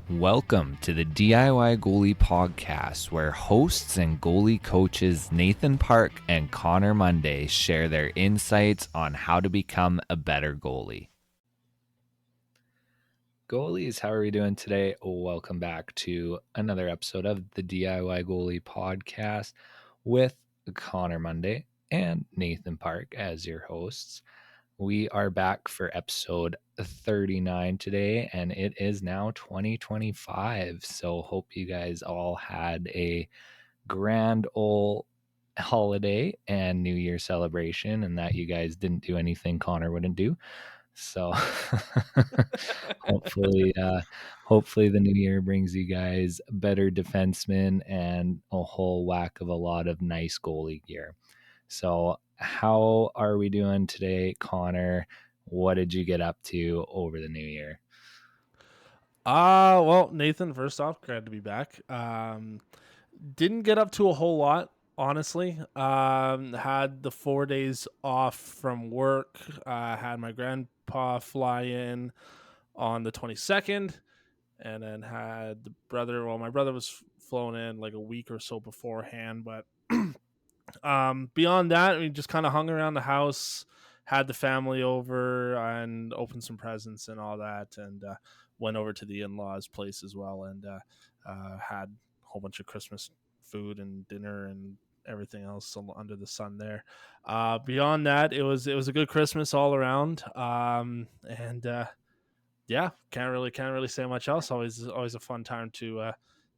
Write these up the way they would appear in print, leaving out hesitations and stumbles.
Welcome to the DIY Goalie Podcast, where hosts and goalie coaches Nathan Park and Connor Monday share their insights on how to become a better goalie. Goalies, how are we doing today? Welcome back to another episode of the DIY Goalie Podcast with Connor Monday and Nathan Park as your hosts. We are back for episode 39 today, and it is now 2025. So hope you guys all had a grand old holiday and New Year celebration, and that you guys didn't do anything Connor wouldn't do. So hopefully, hopefully the new year brings you guys better defensemen and a whole whack of a lot of nice goalie gear. So, how are we doing today, Connor? What did you get up to over the new year? Well, Nathan, first off, glad to be back. Didn't get up to a whole lot, honestly. Had the 4 days off from work. Had my grandpa fly in on the 22nd, and then had the brother. Well, my brother was flown in like a week or so beforehand, but beyond that, we just kind of hung around the house, had the family over, and opened some presents and all that, and went over to the in-laws' place as well, and had a whole bunch of Christmas food and dinner and everything else under the sun there. Beyond that, it was a good Christmas all around, and yeah, can't really say much else. Always a fun time to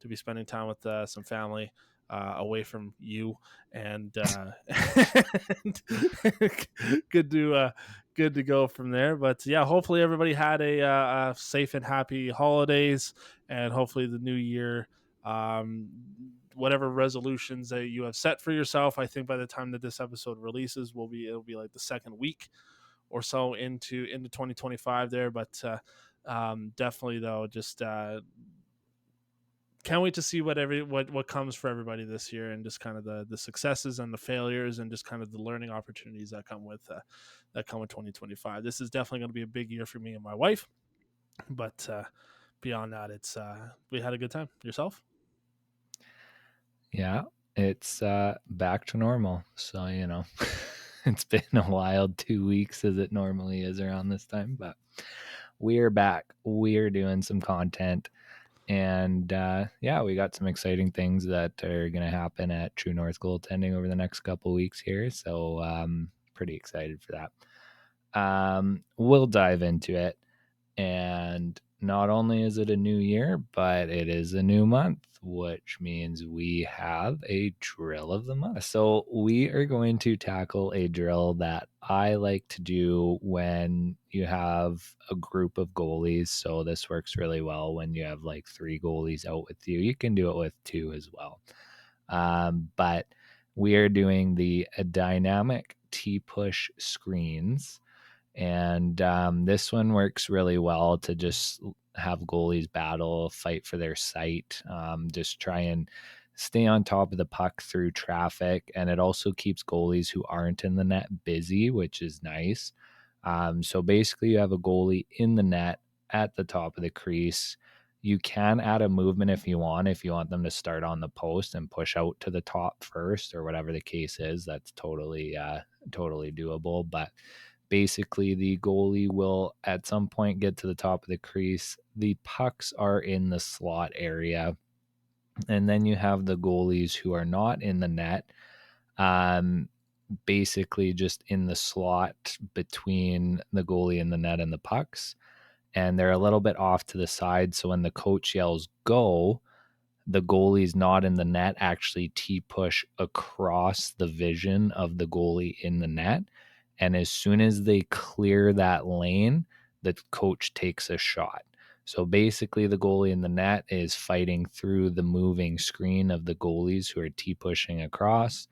be spending time with some family away from you, and, and good to go from there. But yeah, hopefully everybody had a safe and happy holidays, and hopefully the new year. Whatever resolutions that you have set for yourself, I think by the time that this episode releases, it'll be like the second week or so into 2025 there. But definitely though, just can't wait to see what comes for everybody this year, and just kind of the successes and the failures, and just kind of the learning opportunities that come with 2025. This is definitely going to be a big year for me and my wife, but beyond that, it's we had a good time. Yourself? Yeah, it's back to normal. So, it's been a wild 2 weeks as it normally is around this time, but we're back. We're doing some content. And yeah, we got some exciting things that are going to happen at True North Goaltending over the next couple weeks here. So pretty excited for that. We'll dive into it. And not only is it a new year, but it is a new month, which means we have a drill of the month. So we are going to tackle a drill that I like to do when you have a group of goalies. So this works really well when you have like 3 goalies out with you. You can do it with 2 as well. But we are doing the dynamic T-push screens. And this one works really well to just have goalies battle, fight for their sight, just try and stay on top of the puck through traffic. And it also keeps goalies who aren't in the net busy, which is nice. So basically, you have a goalie in the net at the top of the crease. You can add a movement if you want them to start on the post and push out to the top first, or whatever the case is. That's totally doable. But basically, the goalie will at some point get to the top of the crease. The pucks are in the slot area, and then you have the goalies who are not in the net, um, basically just in the slot between the goalie and the net and the pucks. And they're a little bit off to the side. So when the coach yells go, the goalie's not in the net actually T-push across the vision of the goalie in the net. And as soon as they clear that lane, the coach takes a shot. So basically, the goalie in the net is fighting through the moving screen of the goalies who are T-pushing across,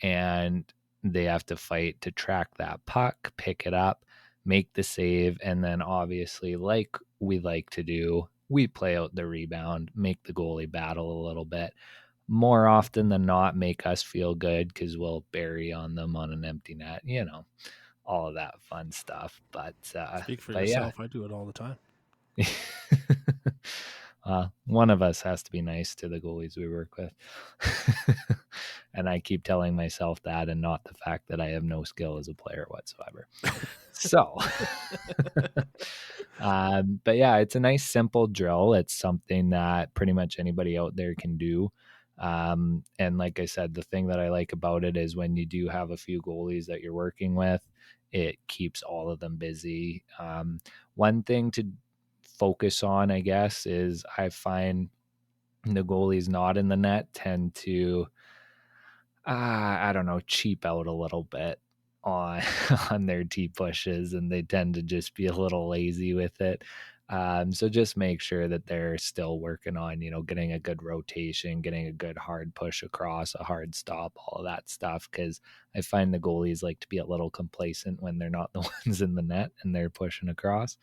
and they have to fight to track that puck, pick it up, make the save, and then obviously, like we like to do, we play out the rebound, make the goalie battle a little bit. More often than not, make us feel good because we'll bury on them on an empty net, all of that fun stuff. But Speak for yeah. yourself. I do it all the time. One of us has to be nice to the goalies we work with. And I keep telling myself that, and not the fact that I have no skill as a player whatsoever. So, but yeah, it's a nice, simple drill. It's something that pretty much anybody out there can do. And like I said, the thing that I like about it is when you do have a few goalies that you're working with, it keeps all of them busy. One thing to focus on, I guess, is I find the goalies not in the net tend to, I don't know, cheap out a little bit on on their T pushes, and they tend to just be a little lazy with it. So just make sure that they're still working on, getting a good rotation, getting a good hard push across, a hard stop, all of that stuff. Because I find the goalies like to be a little complacent when they're not the ones in the net and they're pushing across.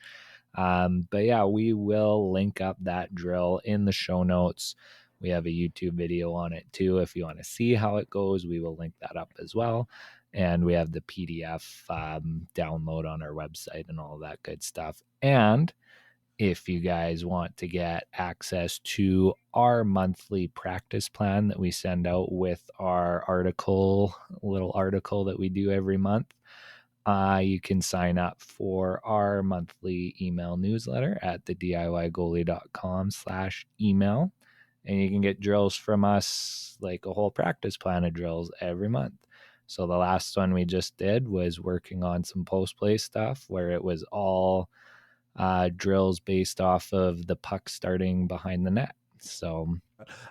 But yeah, we will link up that drill in the show notes. We have a YouTube video on it too. If you want to see how it goes, we will link that up as well. And we have the PDF download on our website and all that good stuff. And if you guys want to get access to our monthly practice plan that we send out with our little article that we do every month, you can sign up for our monthly email newsletter at the DIYgoalie.com/email. And you can get drills from us, like a whole practice plan of drills every month. So the last one we just did was working on some post play stuff where it was all drills based off of the puck starting behind the net. So,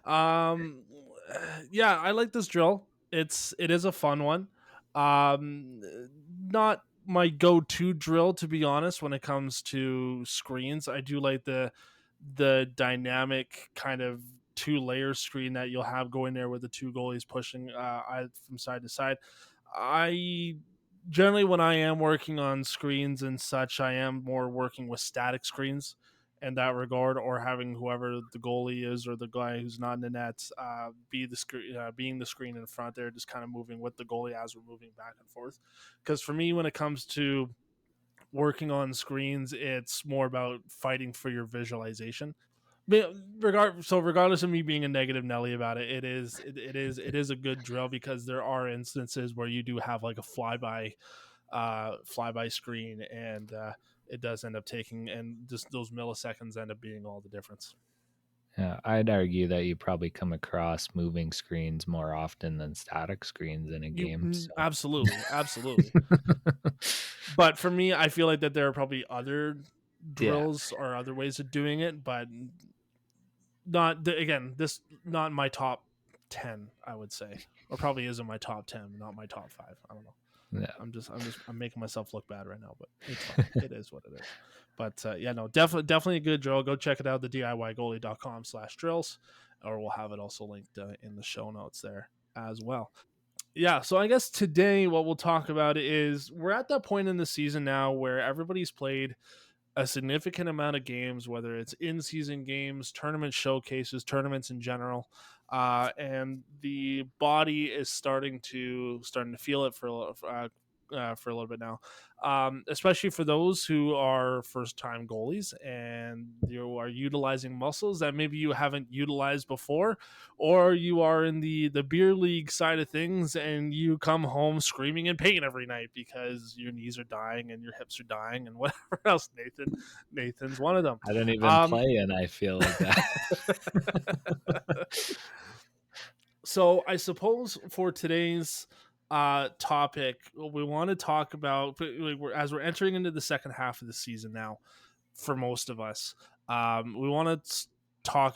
Um, yeah, I like this drill. It is a fun one. Um, Not my go-to drill, to be honest, when it comes to screens. I do like the dynamic kind of two-layer screen that you'll have going there with the two goalies pushing from side to side. I generally, when I am working on screens and such, I am more working with static screens in that regard, or having whoever the goalie is or the guy who's not in the net be the screen, being the screen in front there, just kind of moving with the goalie as we're moving back and forth. Because for me, when it comes to working on screens, it's more about fighting for your visualization. Regardless of me being a negative Nelly about it, it is a good drill, because there are instances where you do have like a flyby screen, and it does end up taking, and just those milliseconds end up being all the difference. yeah, I'd argue that you probably come across moving screens more often than static screens in a game. So. Absolutely. But for me, I feel like that there are probably other Yeah. drills or other ways of doing it, but not again, this not in my top 10, I would say, or probably is in my top 10, not my top 5. I don't know. Yeah. I'm making myself look bad right now, but it's fine. It is what it is. But yeah, no, definitely a good drill. Go check it out, the DIYgoalie.com/drills, or we'll have it also linked in the show notes there as well. Yeah, so I guess today what we'll talk about is we're at that point in the season now where everybody's played a significant amount of games, whether it's in-season games, tournament showcases, tournaments in general, and the body is starting to feel it for a little bit now, especially for those who are first-time goalies and you are utilizing muscles that maybe you haven't utilized before, or you are in the beer league side of things and you come home screaming in pain every night because your knees are dying and your hips are dying and whatever else. Nathan's one of them. I don't even play, and I feel like that. So I suppose for today's topic, we want to talk about, as we're entering into the second half of the season now, for most of us, we want to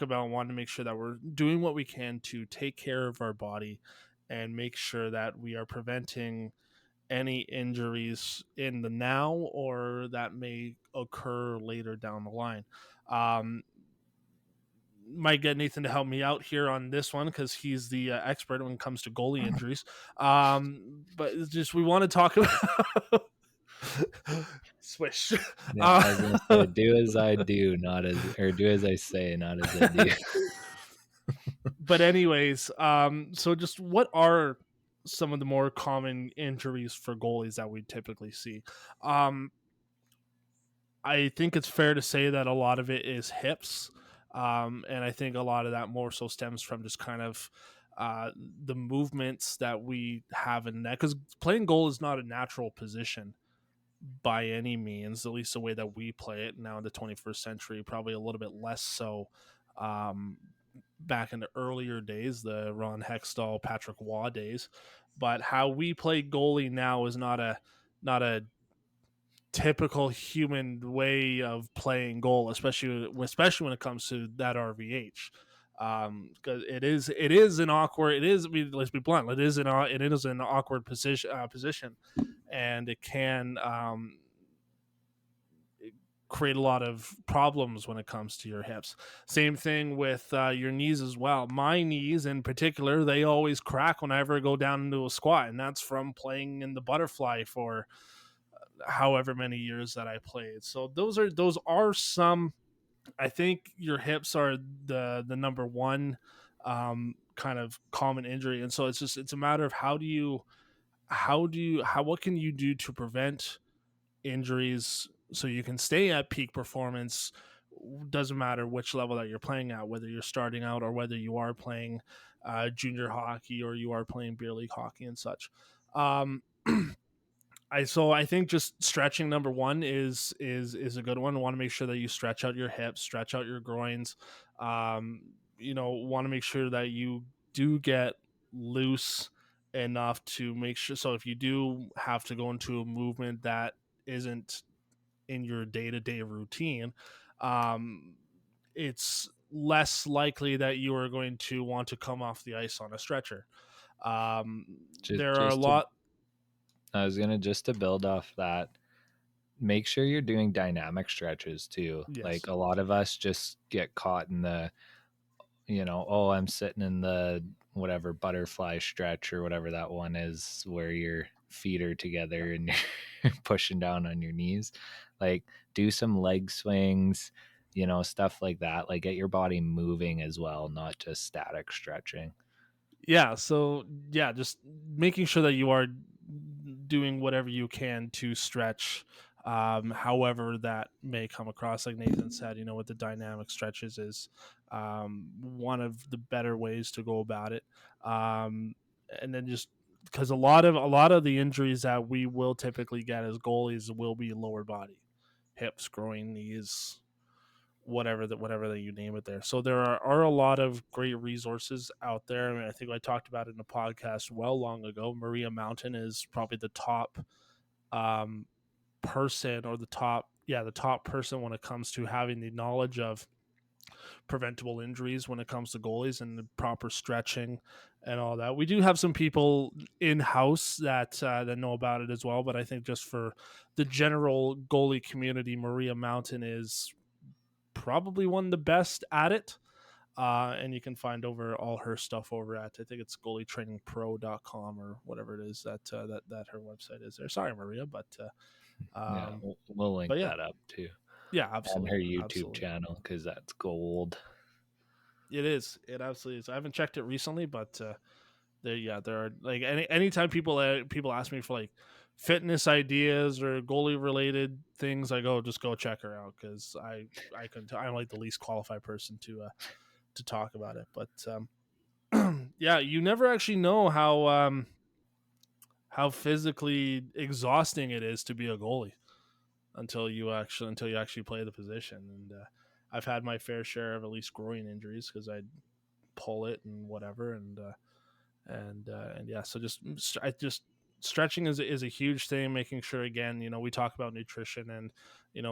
want to make sure that we're doing what we can to take care of our body and make sure that we are preventing any injuries in the now or that may occur later down the line. Um, might get Nathan to help me out here on this one because he's the expert when it comes to goalie injuries. But it's just we want to talk about swish. Yeah, I was gonna say, do as I do, do as I say, not as I do. But anyways, so just what are some of the more common injuries for goalies that we typically see? I think it's fair to say that a lot of it is hips. And I think a lot of that more so stems from just kind of the movements that we have in that, because playing goal is not a natural position by any means, at least the way that we play it now in the 21st century, probably a little bit less so. Um, Back in the earlier days, the Ron Hextall, Patrick Waugh days, but how we play goalie now is not a typical human way of playing goal, especially when it comes to that RVH. Because it is an awkward, it is, I mean, let's be blunt, it is an awkward position, and it can create a lot of problems when it comes to your hips. Same thing with your knees as well. My knees in particular, they always crack whenever I go down into a squat, and that's from playing in the butterfly for however many years that I played. So those are some. I think your hips are the number one kind of common injury, and so it's a matter of how what can you do to prevent injuries so you can stay at peak performance. Doesn't matter which level that you're playing at, whether you're starting out or whether you are playing junior hockey or you are playing beer league hockey and such. um I think just stretching, number one, is a good one. Want to make sure that you stretch out your hips, stretch out your groins. Um, want to make sure that you do get loose enough to make sure. So if you do have to go into a movement that isn't in your day to day routine, um, it's less likely that you are going to want to come off the ice on a stretcher. Um, just there are a just to lot. I was gonna just to build off that, make sure you're doing dynamic stretches too. Like Yes. a lot of us just get caught in the, oh, I'm sitting in the whatever butterfly stretch or whatever that one is where your feet are together and you're pushing down on your knees. Like do some leg swings, stuff like that. Like get your body moving as well, not just static stretching. Yeah, so yeah, just making sure that you are doing whatever you can to stretch, however that may come across. Like Nathan said, with the dynamic stretches is one of the better ways to go about it. um, and then just because a lot of the injuries that we will typically get as goalies will be lower body, hips, groin, knees, whatever that you name it there. So there are a lot of great resources out there. I mean, I think I talked about it in a podcast well long ago. Maria Mountain is probably the top um, person, or the top person when it comes to having the knowledge of preventable injuries when it comes to goalies and the proper stretching and all that. We do have some people in house that know about it as well, but I think just for the general goalie community, Maria Mountain is probably one of the best at it. And you can find over all her stuff over at, I think it's goalietrainingpro.com or whatever it is that her website is there. Sorry, Maria, Yeah, um, we'll link but yeah, that up too. yeah, And her absolutely, YouTube absolutely. channel because that's gold. It is. It absolutely is. I haven't checked it recently, but there are like anytime people ask me for like fitness ideas or goalie related things, I go just go check her out because I'm like the least qualified person to talk about it. But yeah, you never actually know how physically exhausting it is to be a goalie until you actually play the position. And I've had my fair share of at least groin injuries because I pull it and whatever, and yeah. So I just stretching is a huge thing. Making sure, again, we talk about nutrition, and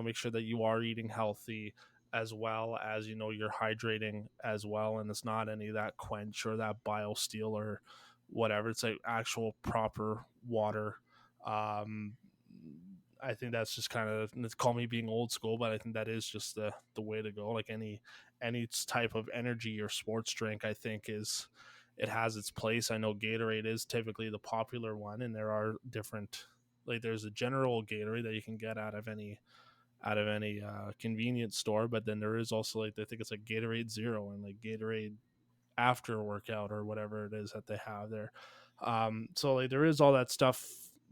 make sure that you are eating healthy, as well as you're hydrating as well, and it's not any of that quench or that BioSteel or whatever. It's like actual proper water. um I think that's just kind of, it's call me being old school, but I think that is just the way to go. Like any type of energy or sports drink, I think it has its place. I know Gatorade is typically the popular one, and there are different, like there's a general Gatorade that you can get out of any convenience store, but then there is also, like, I think it's like Gatorade Zero and like Gatorade after workout or whatever it is that they have there. So like there is all that stuff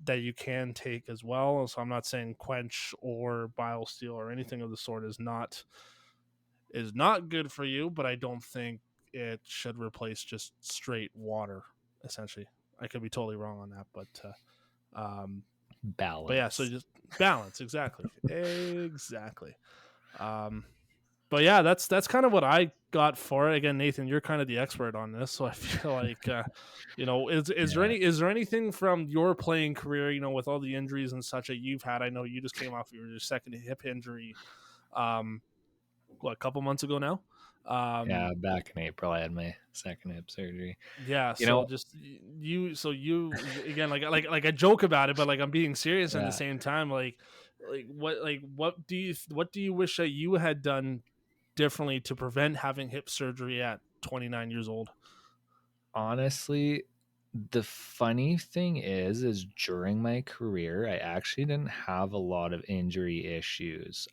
that you can take as well. So I'm not saying quench or BioSteel or anything of the sort is not good for you, but I don't think it should replace just straight water. Essentially, I could be totally wrong on that, um, but yeah, so Balance. just balance, exactly, exactly. Um, but yeah, that's kind of what I got for it. Again, Nathan, you're kind of the expert on this, so I feel like Yeah. is there anything from your playing career, with all the injuries and such that you've had? I know you just came off your second hip injury, um, what, a couple months ago now. Yeah, Um, back in April I had my second hip surgery. yeah, You so know, just you again, like I joke about it, but like I'm being serious at the yeah, same time. What do you wish that you had done differently to prevent having hip surgery at 29 years old? honestly, the funny thing is during my career, I actually didn't have a lot of injury issues.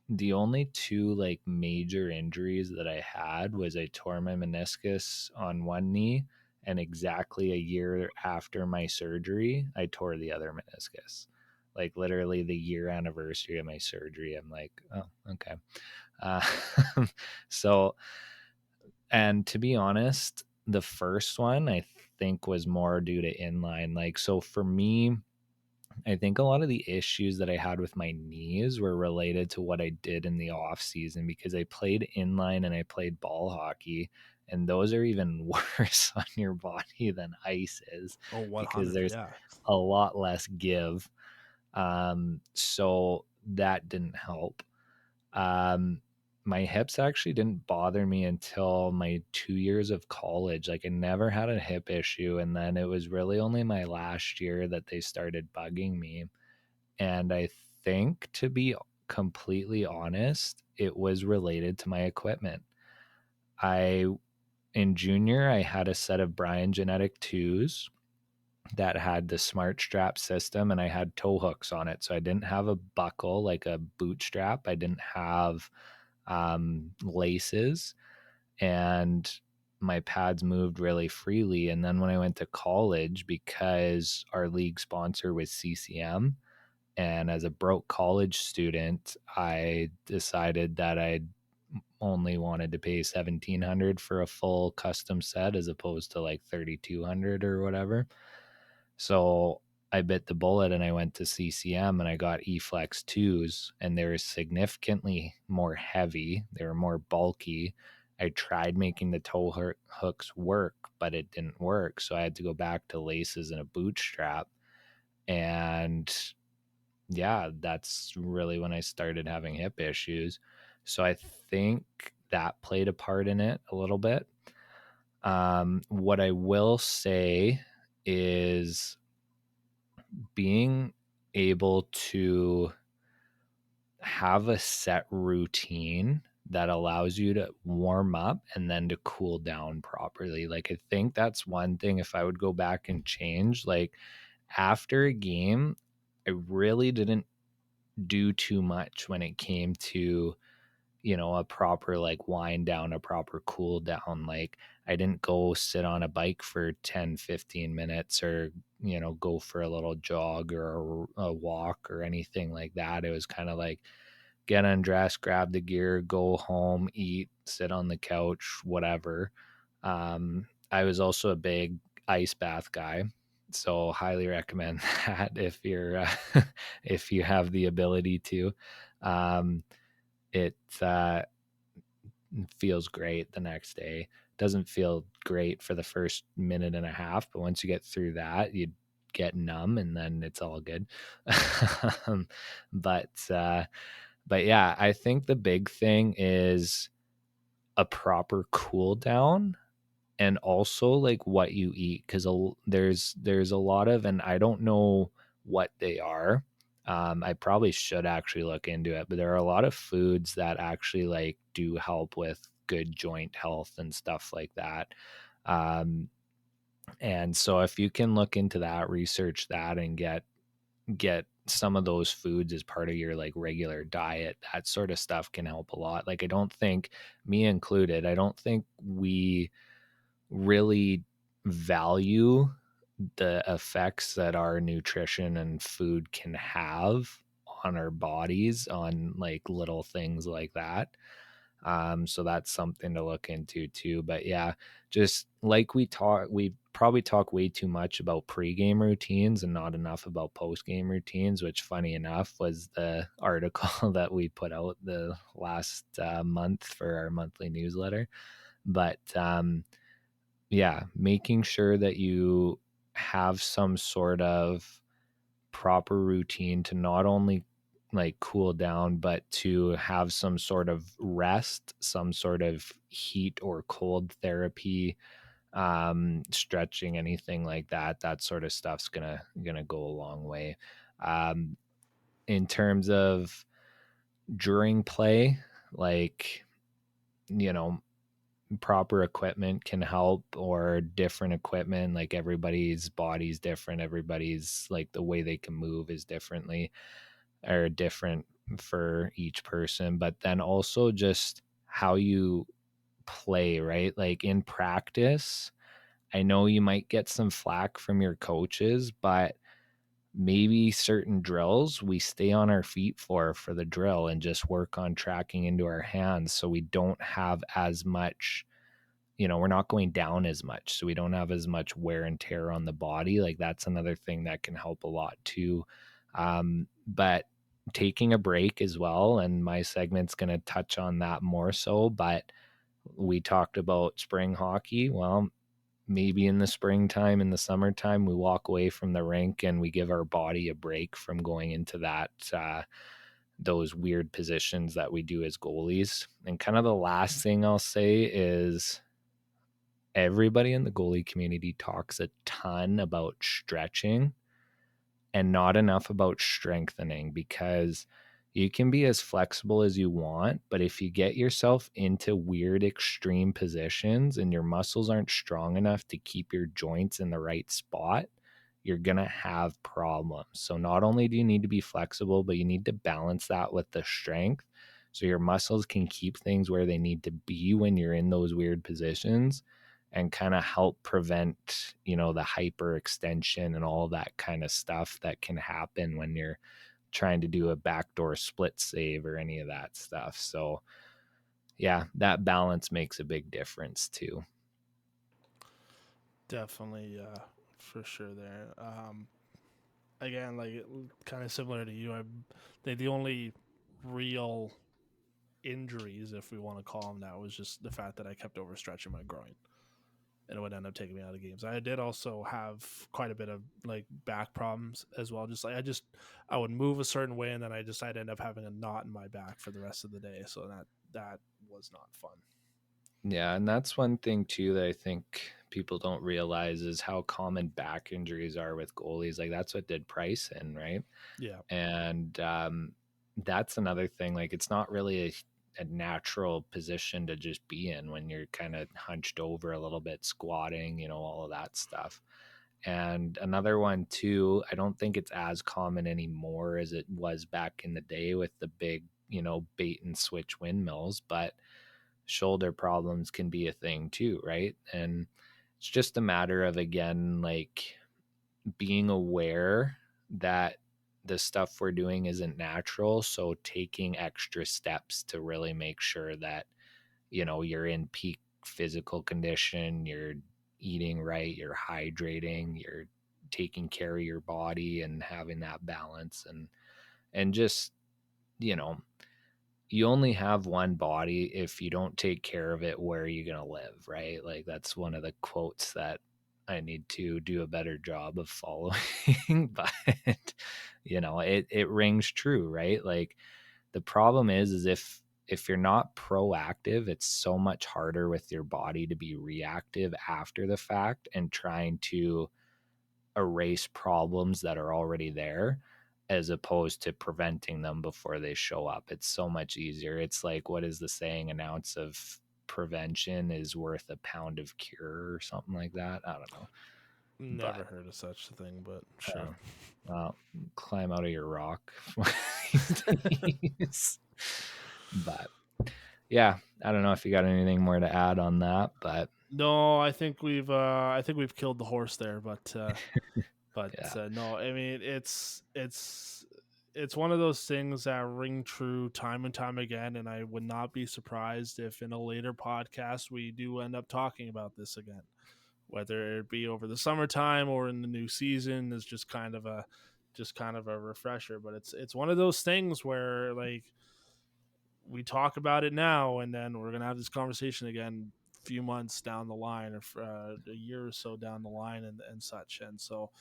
The only two like major injuries that I had was I tore my meniscus on one knee, and exactly a year after my surgery, I tore the other meniscus. Like literally the year anniversary of my surgery, I'm like, oh, okay. Uh, so, and to be honest, the first one I think was more due to inline. Like, so for me, I think a lot of the issues that I had with my knees were related to what I did in the off season because I played inline and I played ball hockey, and those are even worse on your body than ice is Oh, because 100, there's yeah. a lot less give. So that didn't help. Um, my hips actually didn't bother me until my 2 years of college. Like I never had a hip issue, and then it was really only my last year that they started bugging me. And I think, to be completely honest, it was related to my equipment. I In junior, I had a set of Brian Genetic 2s that had the smart strap system, and I had toe hooks on it. So I didn't have a buckle like a boot strap. I didn't have laces, and my pads moved really freely. And then when I went to college, because our league sponsor was CCM, and as a broke college student, I decided that I only wanted to pay 1,700 for a full custom set as opposed to like 3,200 or whatever. So I bit the bullet and I went to CCM and I got eFlex 2s, and they were significantly more heavy. They were more bulky. I tried making the hooks work, but it didn't work. So I had to go back to laces and a bootstrap. And yeah, that's really when I started having hip issues. So I think that played a part in it a little bit. What I will say is being able to have a set routine that allows you to warm up and then to cool down properly. Like, I think that's one thing if I would go back and change. Like, after a game, I really didn't do too much when it came to a proper like wind down, a proper cool down. Like I didn't go sit on a bike for 10-15 minutes or go for a little jog or a walk or anything like that. It was kind of like get undressed, grab the gear, go home, eat, sit on the couch, whatever. I was also a big ice bath guy, so highly recommend that if you're if you have the ability to. um, it feels great the next day. Doesn't feel great for the first minute and a half, but once you get through that, you get numb and then it's all good. um, but but yeah, I think the big thing is a proper cool down, and also like what you eat, because there's a lot of, and I don't know what they are. I probably should actually look into it, but there are a lot of foods that actually like do help with good joint health and stuff like that. um, and so if you can look into that, research that, and get some of those foods as part of your like regular diet, that sort of stuff can help a lot. Like I don't think, me included, I don't think we really value the effects that our nutrition and food can have on our bodies on like little things like that. So that's something to look into too. But yeah, just like we probably talk way too much about pregame routines and not enough about postgame routines, which funny enough was the article that we put out the last month for our monthly newsletter. But yeah, making sure that you have some sort of proper routine to not only like cool down, but to have some sort of rest, some sort of heat or cold therapy, stretching, anything like that. That sort of stuff's gonna go a long way. Um, in terms of during play, like, you know, proper equipment can help, or different equipment, like everybody's body's different, everybody's like the way they can move is differently or different for each person, but then also just how you play, right? Like in practice, I know you might get some flack from your coaches, but maybe certain drills we stay on our feet for the drill and just work on tracking into our hands so we don't have as much, we're not going down as much, so we don't have as much wear and tear on the body. Like that's another thing that can help a lot too. But taking a break as well, and my segment's going to touch on that more so. But we talked about spring hockey. Well, maybe in the springtime, in the summertime, we walk away from the rink and we give our body a break from going into that those weird positions that we do as goalies. And kind of the last thing I'll say is everybody in the goalie community talks a ton about stretching and not enough about strengthening, because you can be as flexible as you want, but if you get yourself into weird extreme positions and your muscles aren't strong enough to keep your joints in the right spot, you're going to have problems. So not only do you need to be flexible, but you need to balance that with the strength so your muscles can keep things where they need to be when you're in those weird positions, and kind of help prevent, the hyperextension and all that kind of stuff that can happen when you're trying to do a backdoor split save or any of that stuff. So yeah, that balance makes a big difference too. Definitely, for sure. There, again, like kind of similar to you, the only real injuries, if we want to call them that, was just the fact that I kept overstretching my groin, and it would end up taking me out of games. I did also have quite a bit of like back problems as well. Just like I would move a certain way, and then I'd end up having a knot in my back for the rest of the day. So that was not fun. Yeah, and that's one thing too that I think people don't realize is how common back injuries are with goalies. Like that's what did Price in, right? Yeah. And that's another thing. Like it's not really a natural position to just be in when you're kind of hunched over a little bit, squatting, all of that stuff. And another one too, I don't think it's as common anymore as it was back in the day with the big, bait and switch windmills, but shoulder problems can be a thing too, right? And it's just a matter of, again, like being aware that the stuff we're doing isn't natural. So taking extra steps to really make sure that, you're in peak physical condition, you're eating right, you're hydrating, you're taking care of your body and having that balance, and just, you know, you only have one body. If you don't take care of it, where are you going to live, right? Like that's one of the quotes that I need to do a better job of following. But it rings true, right? Like the problem is if you're not proactive, it's so much harder with your body to be reactive after the fact and trying to erase problems that are already there, as opposed to preventing them before they show up. It's so much easier. It's like, what is the saying? An ounce of prevention is worth a pound of cure, or something like that. I don't know. Never But heard of such a thing, but sure. well, climb out of your rock. But yeah, I don't know if you got anything more to add on that, but No, I think we've killed the horse there, but yeah. no, I mean it's it's one of those things that ring true time and time again, and I would not be surprised if in a later podcast we do end up talking about this again, whether it be over the summertime or in the new season. Is just kind of a refresher. But it's one of those things where like we talk about it now, and then we're gonna have this conversation again a few months down the line, or a year or so down the line, and such. And so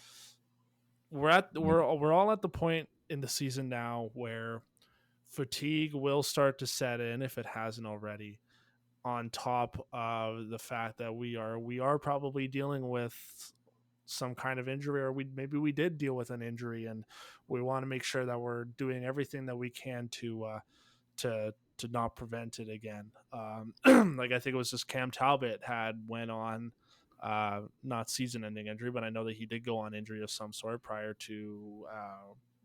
we're all at the point in the season now where fatigue will start to set in if it hasn't already, on top of the fact that we are probably dealing with some kind of injury, or we did deal with an injury, and we want to make sure that we're doing everything that we can to not prevent it again. Like I think it was just Cam Talbot went on not season-ending injury, but I know that he did go on injury of some sort prior to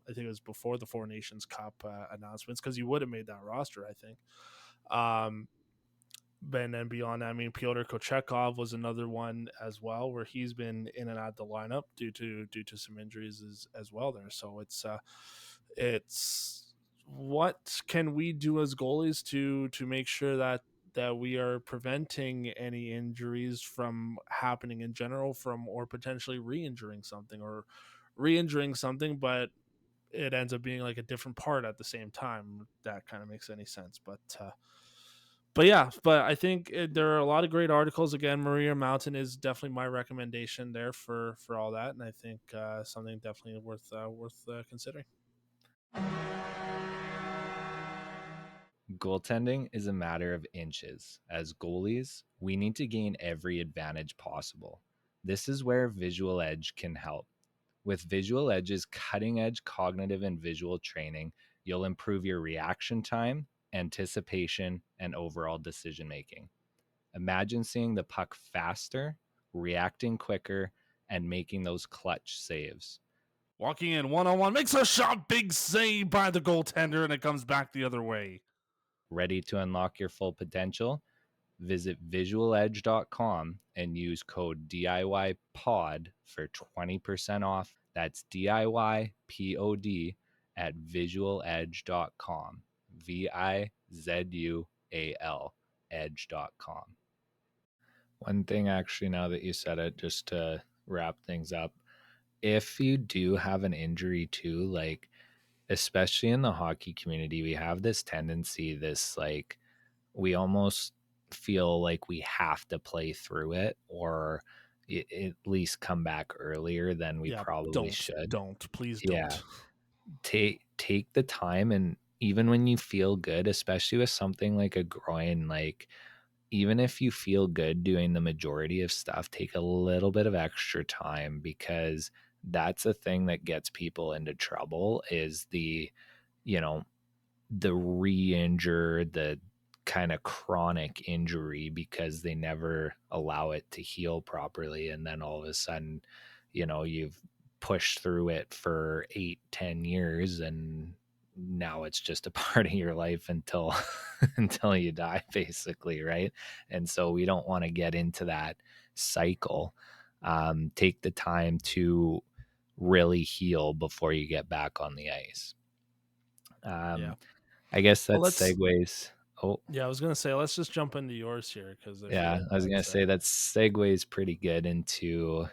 I think it was before the Four Nations Cup announcements, because he would have made that roster, I think. And then beyond that, I mean, Pyotr Kochetkov was another one as well, where he's been in and out the lineup due to some injuries as well there. So it's what can we do as goalies to make sure that we are preventing any injuries from happening in general, from or potentially re-injuring something, but it ends up being like a different part at the same time. That kind of makes any sense. But yeah, but I think there are a lot of great articles. Again, Maria Mountain is definitely my recommendation there for all that, and I think something definitely worth considering. Goaltending is a matter of inches. As goalies, we need to gain every advantage possible. This is where Visual Edge can help. With Visual Edge's cutting edge cognitive and visual training, you'll improve your reaction time, anticipation, and overall decision making. Imagine seeing the puck faster, reacting quicker, and making those clutch saves. Walking in one-on-one, makes a shot, big save by the goaltender, and it comes back the other way. Ready to unlock your full potential? Visit visualedge.com and use code DIYPOD for 20% off. That's DIYPOD at visualedge.com. VIZUAL edge.com. One thing, actually, now that you said it, just to wrap things up, if you do have an injury too, like, especially in the hockey community, we have this tendency, we almost feel like we have to play through it, or at least come back earlier than we probably should. Please Yeah. don't. Take the time, and even when you feel good, especially with something like a groin, like, even if you feel good doing the majority of stuff, take a little bit of extra time, because that's a thing that gets people into trouble, is the re-injure, the kind of chronic injury, because they never allow it to heal properly. And then all of a sudden, you've pushed through it for 8-10 years, and now it's just a part of your life until until you die, basically, right? And so we don't want to get into that cycle. Take the time to really heal before you get back on the ice. Yeah. I guess that Well, segues. Oh, yeah, I was gonna say let's just jump into yours here, because I yeah, feel I was gonna say that segues pretty good into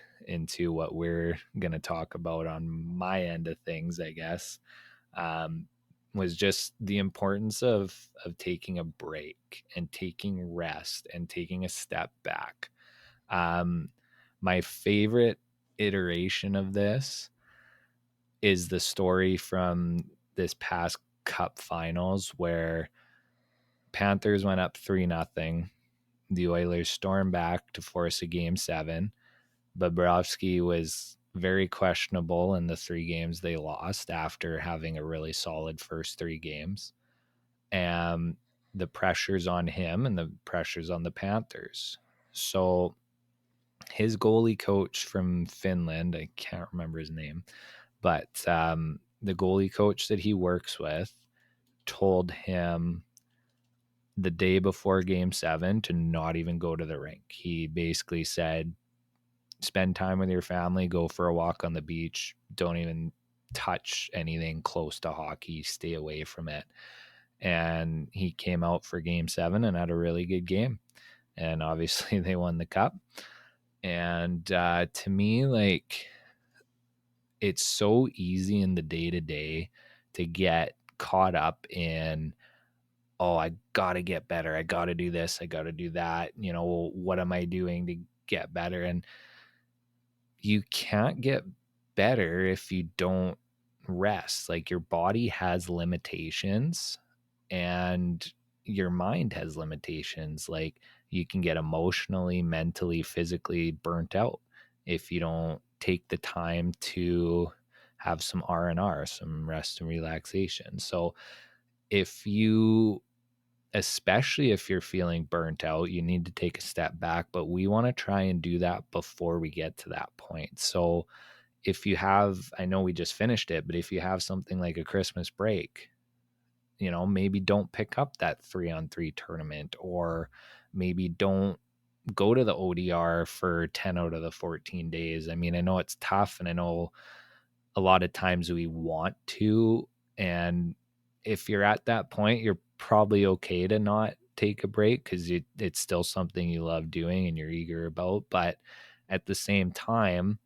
what we're gonna talk about on my end of things, I guess. Was just the importance of taking a break and taking rest and taking a step back. My favorite iteration of this is the story from this past Cup Finals, where Panthers went up 3-0. The Oilers stormed back to force a Game 7. Bobrovsky was very questionable in the 3 games they lost, after having a really solid first 3 games. And the pressure's on him and the pressure's on the Panthers. So his goalie coach from Finland, I can't remember his name, but the goalie coach that he works with told him the day before Game 7 to not even go to the rink. He basically said, spend time with your family, go for a walk on the beach, don't even touch anything close to hockey, stay away from it. And he came out for game 7 and had a really good game. And obviously they won the cup. And to me, like, it's so easy in the day to day to get caught up in, oh, I got to get better. I got to do this. I got to do that. You know, what am I doing to get better? And you can't get better if you don't rest. Like, your body has limitations and your mind has limitations. Like, you can get emotionally, mentally, physically burnt out if you don't take the time to have some R&R, some rest and relaxation. So if you, especially if you're feeling burnt out, you need to take a step back, but we want to try and do that before we get to that point. So if you have, I know we just finished it, but if you have something like a Christmas break, you know, maybe don't pick up that 3-on-3 tournament, or maybe don't go to the ODR for 10 out of the 14 days. I mean, I know it's tough, and I know a lot of times we want to. And if you're at that point, you're probably okay to not take a break because it's still something you love doing and you're eager about. But at the same time,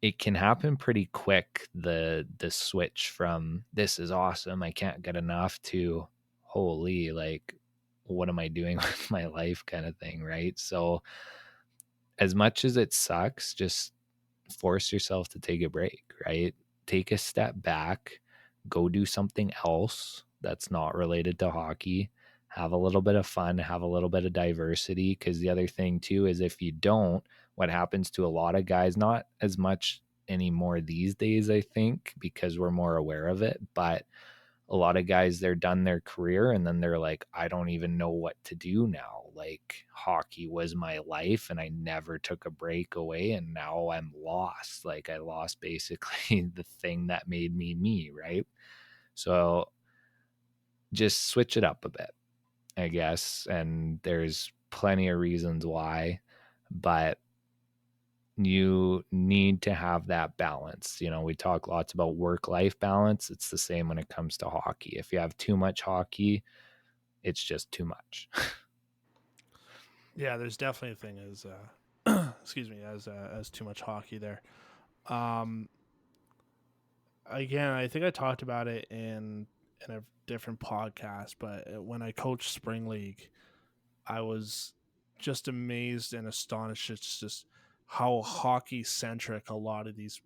it can happen pretty quick, the switch from this is awesome, I can't get enough, to holy, like, what am I doing with my life, kind of thing, right? So as much as it sucks, just force yourself to take a break, right? Take a step back, go do something else that's not related to hockey, have a little bit of fun, have a little bit of diversity. Because the other thing, too, is if you don't, what happens to a lot of guys, not as much anymore these days, I think, because we're more aware of it, but a lot of guys, they're done their career and then they're like, I don't even know what to do now. Like, hockey was my life and I never took a break away, and now I'm lost. Like, I lost basically the thing that made me me, right? So just switch it up a bit, I guess. And there's plenty of reasons why, but you need to have that balance. You know, we talk lots about work life balance. It's the same when it comes to hockey. If you have too much hockey, it's just too much. Yeah, there's definitely a thing as excuse me, as too much hockey there. Um, Again, I think I talked about it in a different podcast, but when I coached spring league, I was just amazed and astonished. It's just how hockey centric a lot of these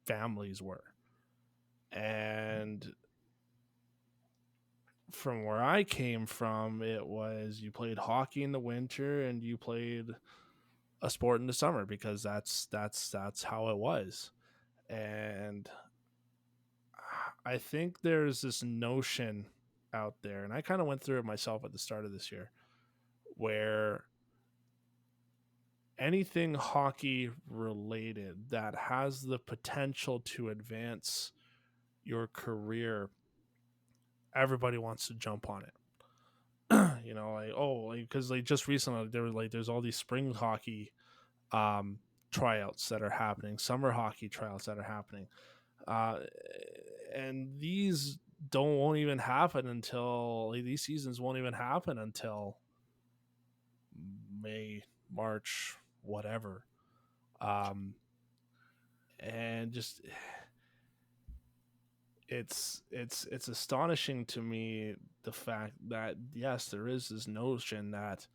families were. And from where I came from, it was you played hockey in the winter and you played a sport in the summer because that's how it was. And I think there's this notion out there, and I kind of went through it myself at the start of this year, where anything hockey related that has the potential to advance your career, everybody wants to jump on it. You know, like, oh, because like just recently there were like there's all these spring hockey um tryouts that are happening, summer hockey tryouts that are happening, uh and these don't won't even happen until like, these seasons won't even happen until May, March, whatever. um and just it's astonishing to me the fact that yes, there is this notion that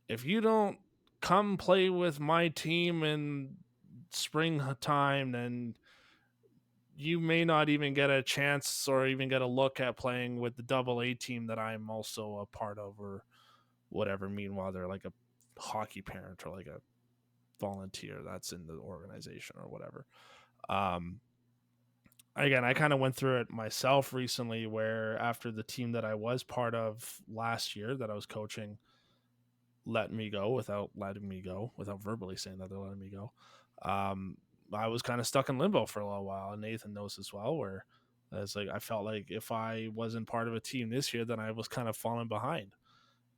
if you don't come play with my team in springtime, then you may not even get a chance or even get a look at playing with the double A team that I'm also a part of or whatever. Meanwhile, they're like a hockey parent or like a volunteer that's in the organization or whatever. Um, Again, I kind of went through it myself recently where after the team that I was part of last year that I was coaching let me go without letting me go, without verbally saying that they're letting me go. Um, I was kind of stuck in limbo for a little while, and Nathan knows as well. Where it's like I felt like if I wasn't part of a team this year, then I was kind of falling behind.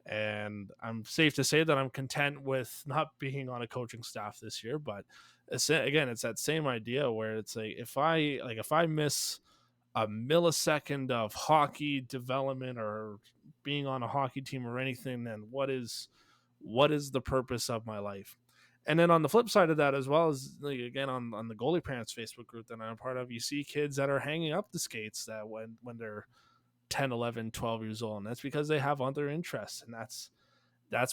And I'm safe to say that I'm content with not being on a coaching staff this year, but again, it's that same idea where it's like if I miss a millisecond of hockey development or being on a hockey team or anything, then what is the purpose of my life? And then on the flip side of that, as well as like, again on the goalie parents Facebook group that I'm a part of, you see kids that are hanging up the skates that when they're 10, 11, 12 years old, and that's because they have other interests, and that's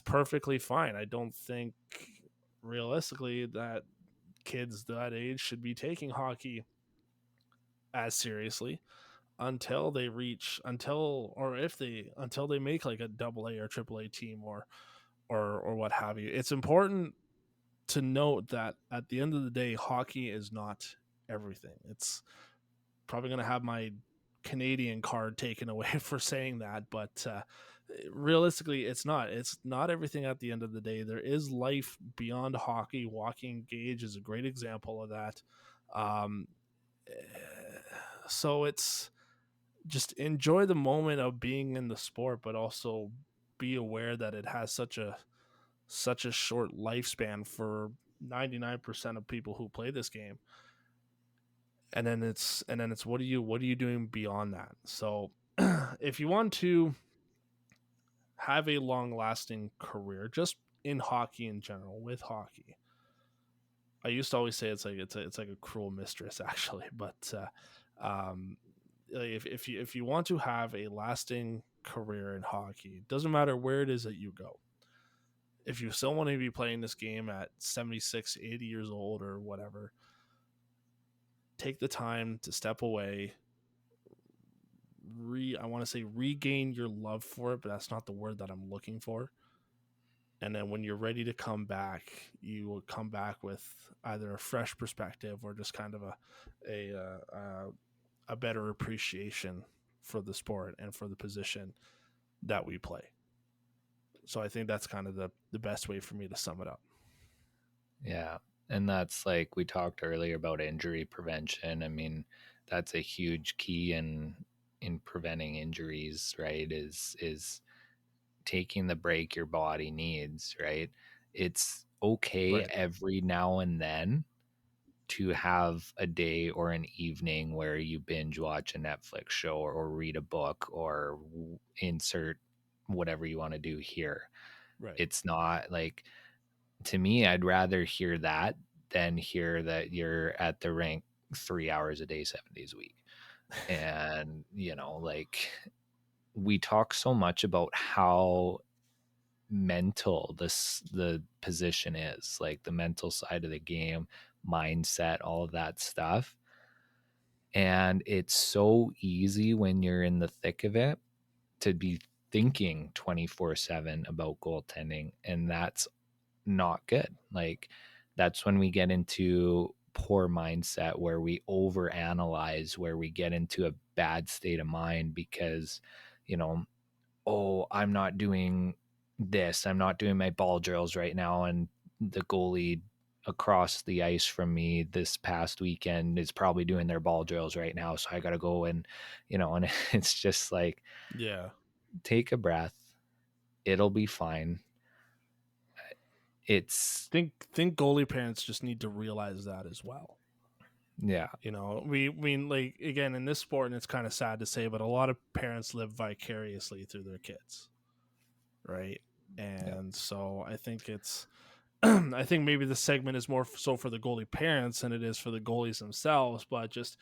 perfectly fine. I don't think realistically that kids that age should be taking hockey as seriously until they reach until or if they until they make like a double A or triple A team or what have you. It's important to note that at the end of the day, hockey is not everything. It's probably going to have my Canadian card taken away for saying that, but realistically, it's not everything at the end of the day. There is life beyond hockey. Walking Gauge is a great example of that. um, eh, so it's just enjoy the moment of being in the sport, but also be aware that it has such a short lifespan for 99% of people who play this game. And then it's what are you doing beyond that? So if you want to have a long lasting career just in hockey in general, with hockey, I used to always say it's like a cruel mistress actually, but um if you want to have a lasting career in hockey, it doesn't matter where it is that you go. If you still want to be playing this game at 76, 80 years old or whatever, take the time to step away. I want to say regain your love for it, but that's not the word that I'm looking for. And then when you're ready to come back, you will come back with either a fresh perspective or just kind of a a better appreciation for the sport and for the position that we play. So I think that's kind of the best way for me to sum it up. Yeah. And that's like we talked earlier about injury prevention. I mean, that's a huge key in preventing injuries, right? Is taking the break your body needs, right? It's okay Right. every now and then to have a day or an evening where you binge watch a Netflix show or read a book or insert whatever you want to do here. Right. It's not like, to me, I'd rather hear that than hear that you're at the rink 3 hours a day, 7 days a week. And, like we talk so much about how mental the position is, like the mental side of the game, mindset, all of that stuff. And it's so easy when you're in the thick of it to be thinking 24/7 about goaltending, and that's not good. Like that's when we get into poor mindset where we overanalyze, where we get into a bad state of mind because, you know, oh, I'm not doing this. I'm not doing my ball drills right now. And the goalie across the ice from me this past weekend is probably doing their ball drills right now. So I got to go and it's just like, Yeah. take a breath. It'll be fine. It's, Think goalie parents just need to realize that as well. yeah, We like again in this sport, and it's kind of sad to say, but a lot of parents live vicariously through their kids, right? yeah, And so I think it's I think maybe the segment is more so for the goalie parents than it is for the goalies themselves, but just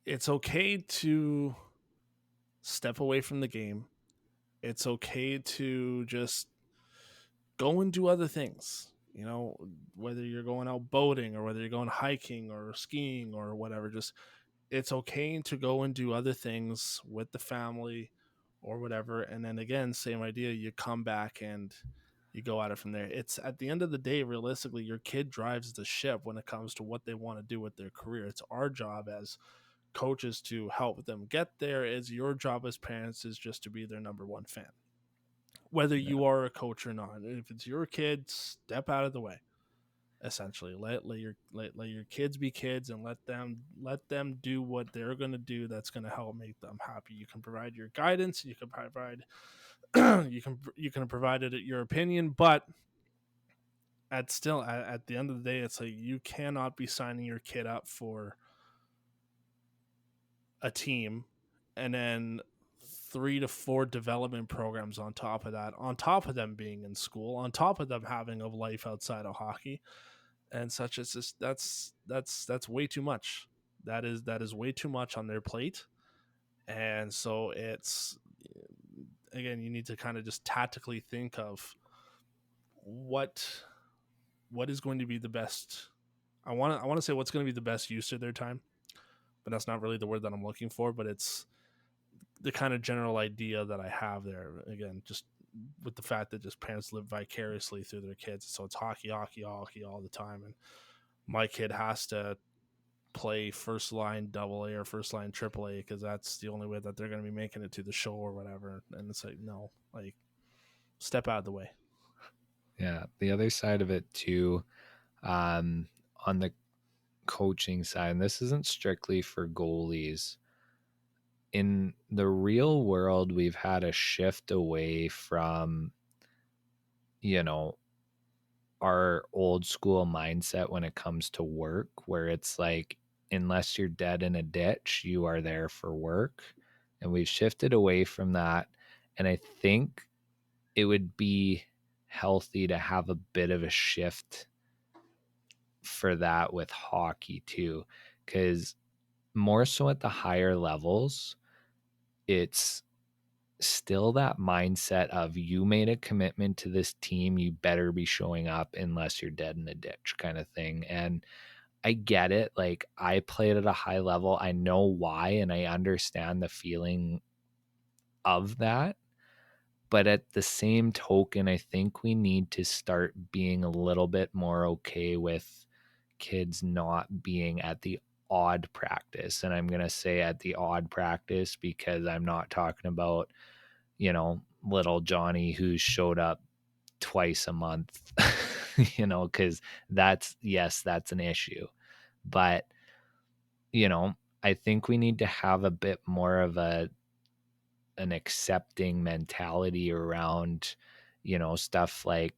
it's okay to step away from the game. It's okay to just go and do other things. Whether you're going out boating or whether you're going hiking or skiing or whatever, just it's okay to go and do other things with the family or whatever. And then again, same idea, you come back and you go at it from there. It's at the end of the day, realistically, your kid drives the ship when it comes to what they want to do with their career. It's our job as coaches to help them get there. It's your job as parents is just to be their number one fan, whether yeah, you are a coach or not. If it's your kid, step out of the way. Essentially, let your kids be kids and let them do what they're going to do. That's going to help make them happy. You can provide your guidance. You can provide you can provide it your opinion, but at the end of the day, it's like you cannot be signing your kid up for a team and then 3 to 4 development programs on top of that, on top of them being in school, on top of them having a life outside of hockey and such. It's just that's way too much. That is way too much on their plate. And so it's, again, you need to kind of just tactically think of what is going to be the best. I want to say what's going to be the best use of their time, but that's not really the word that I'm looking for. But it's the kind of general idea that I have there. Again, just with the fact that just parents live vicariously through their kids, so it's hockey, hockey, hockey all the time, and my kid has to play first line double A or first line triple A because that's the only way that they're going to be making it to the show or whatever. And it's like, no, like, step out of the way. Yeah. The other side of it too, on the coaching side, and this isn't strictly for goalies. In the real world, we've had a shift away from, you know, our old school mindset when it comes to work, where it's like, unless you're dead in a ditch, you are there for work. And we've shifted away from that. And I think it would be healthy to have a bit of a shift for that with hockey too. Because more so at the higher levels, it's still that mindset of, you made a commitment to this team, you better be showing up unless you're dead in the ditch kind of thing. And I get it. Like, I played at a high level. I know why, and I understand the feeling of that. But at the same token, I think we need to start being a little bit more okay with kids not being at the odd practice. And I'm going to say at the odd practice because I'm not talking about, little Johnny who showed up twice a month, because that's an issue. But, I think we need to have a bit more of an accepting mentality around, stuff like,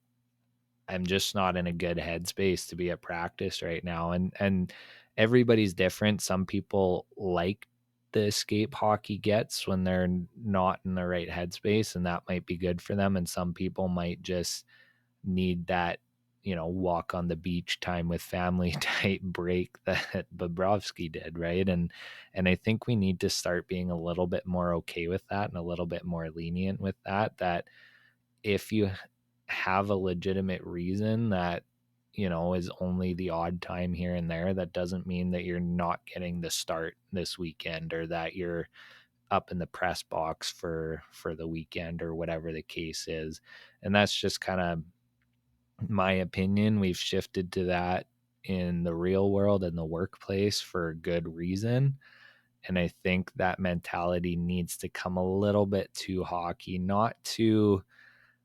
I'm just not in a good headspace to be at practice right now. And everybody's different. Some people like the escape hockey gets when they're not in the right headspace, and that might be good for them. And some people might just need that, walk on the beach time with family type break that Bobrovsky did, right? And I think we need to start being a little bit more okay with that and a little bit more lenient with that. That if you have a legitimate reason that, is only the odd time here and there, that doesn't mean that you're not getting the start this weekend, or that you're up in the press box for the weekend, or whatever the case is. And that's just kind of my opinion. We've shifted to that in the real world and the workplace for good reason. And I think that mentality needs to come a little bit to hockey, not to,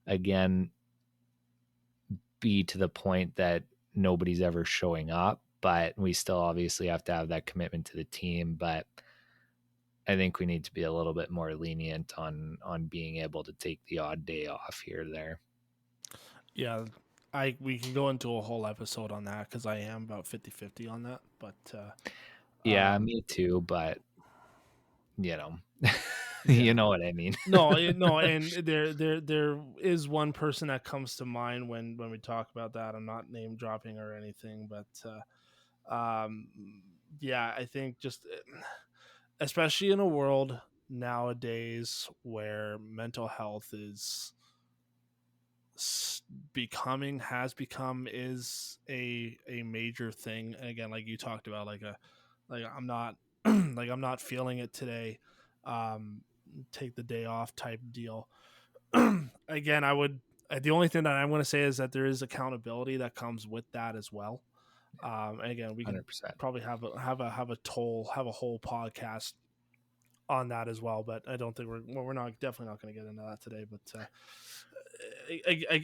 again, be to the point that nobody's ever showing up, but we still obviously have to have that commitment to the team. But I think we need to be a little bit more lenient on being able to take the odd day off here or there. Yeah, we can go into a whole episode on that because I am about 50-50 on that. But Yeah, me too. But yeah. you know what I mean. No, and there is one person that comes to mind when we talk about that. I'm not name dropping or anything, but um, yeah, I think just especially in a world nowadays where mental health is has become is a major thing. And again, like you talked about, like I'm not like I'm not feeling it today, um take the day off type deal. Again, the only thing that I'm going to say is that there is accountability that comes with that as well. And again, we can 100%. probably have a whole podcast on that as well, but I don't think we're not definitely not going to get into that today. But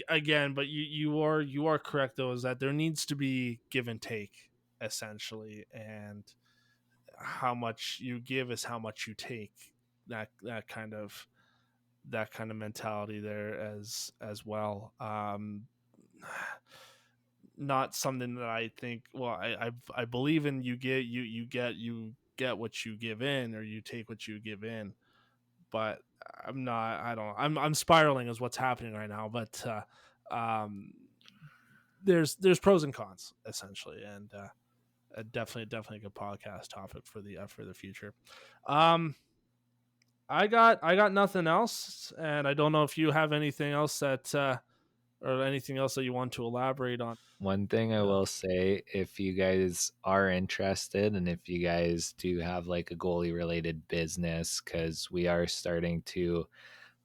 again, but you are correct though, is that there needs to be give and take essentially, and how much you give is how much you take. That kind of mentality there as well. not something that I think. Well, I believe in you get what you give in, or you take what you give in. But I'm not. I don't. I'm spiraling is what's happening right now. But there's pros and cons essentially, and definitely a good podcast topic for the future. I got nothing else, and I don't know if you have anything else that or anything else that you want to elaborate on. One thing I will say, if you guys are interested and if you guys do have like a goalie related business, because we are starting to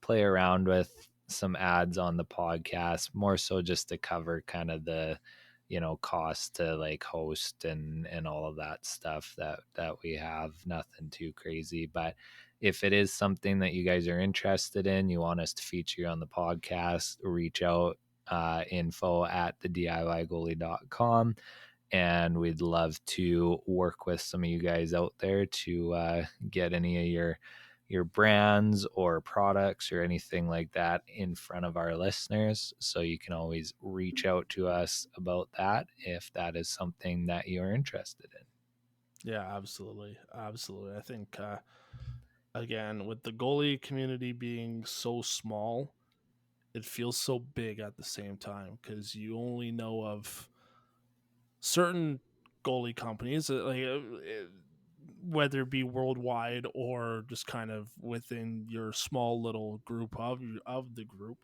play around with some ads on the podcast, more so just to cover kind of the, cost to like host and all of that stuff that we have. Nothing too crazy, but if it is something that you guys are interested in, you want us to feature you on the podcast, reach out, info at thediygoalie.com, and we'd love to work with some of you guys out there to get any of your brands or products or anything like that in front of our listeners. So you can always reach out to us about that if that is something that you're interested in. Yeah, absolutely. I think again, with the goalie community being so small, it feels so big at the same time, because you only know of certain goalie companies, whether it be worldwide or just kind of within your small little group of the group.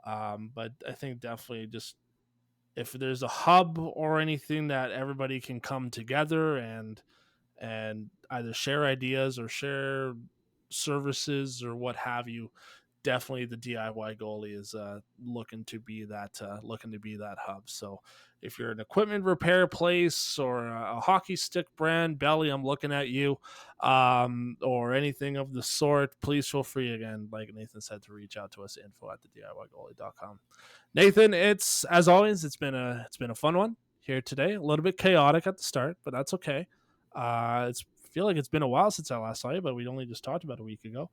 But I think definitely just if there's a hub or anything that everybody can come together and either share ideas or share services or what have you, definitely the DIY goalie is looking to be that hub. So if you're an equipment repair place or a hockey stick brand, Belly, I'm looking at you, or anything of the sort, please feel free, again, like Nathan said, to reach out to us, info at thediygoalie.com. Nathan, it's, as always, it's been a fun one here today. A little bit chaotic at the start, but that's okay. I feel like it's been a while since I last saw you, but we only just talked about a week ago.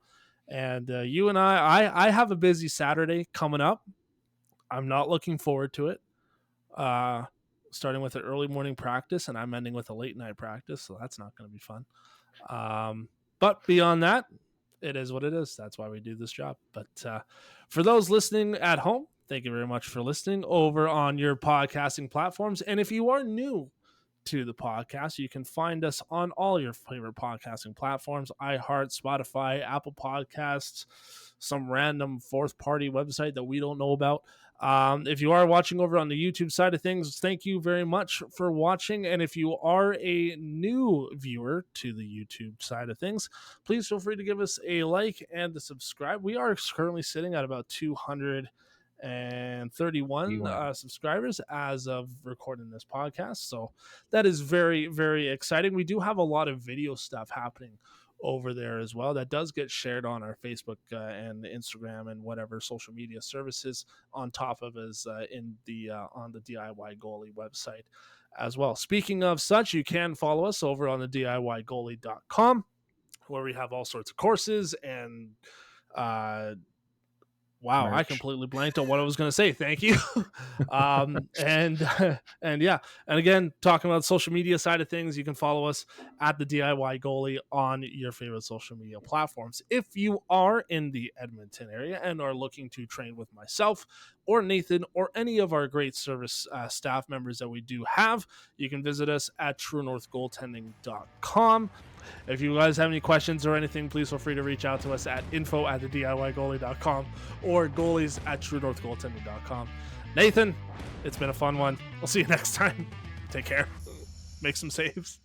And you and I have a busy Saturday coming up. I'm not looking forward to it. Starting with an early morning practice, and I'm ending with a late night practice, so that's not going to be fun. But beyond that, it is what it is. That's why we do this job. But for those listening at home, thank you very much for listening over on your podcasting platforms. And if you are new to the podcast, you can find us on all your favorite podcasting platforms: iHeart, Spotify, Apple Podcasts, some random fourth party website that we don't know about. If you are watching over on the YouTube side of things, thank you very much for watching. And if you are a new viewer to the YouTube side of things, please feel free to give us a like and to subscribe. We are currently sitting at about 231 subscribers as of recording this podcast, so that is very, very exciting. We do have a lot of video stuff happening over there as well that does get shared on our Facebook and Instagram and whatever social media services, on top of us in the on the DIY Goalie website as well. Speaking of such, you can follow us over on the DIYgoalie.com, where we have all sorts of courses and wow, merch. I completely blanked on what I was going to say. Thank you. And yeah. And again, talking about the social media side of things, you can follow us at the DIY Goalie on your favorite social media platforms. If you are in the Edmonton area and are looking to train with myself or Nathan or any of our great service staff members that we do have, you can visit us at truenorthgoaltending.com. If you guys have any questions or anything, please feel free to reach out to us at info at thediygoalie.com or goalies at truenorthgoaltending.com. Nathan, it's been a fun one. We'll see you next time. Take care. Make some saves.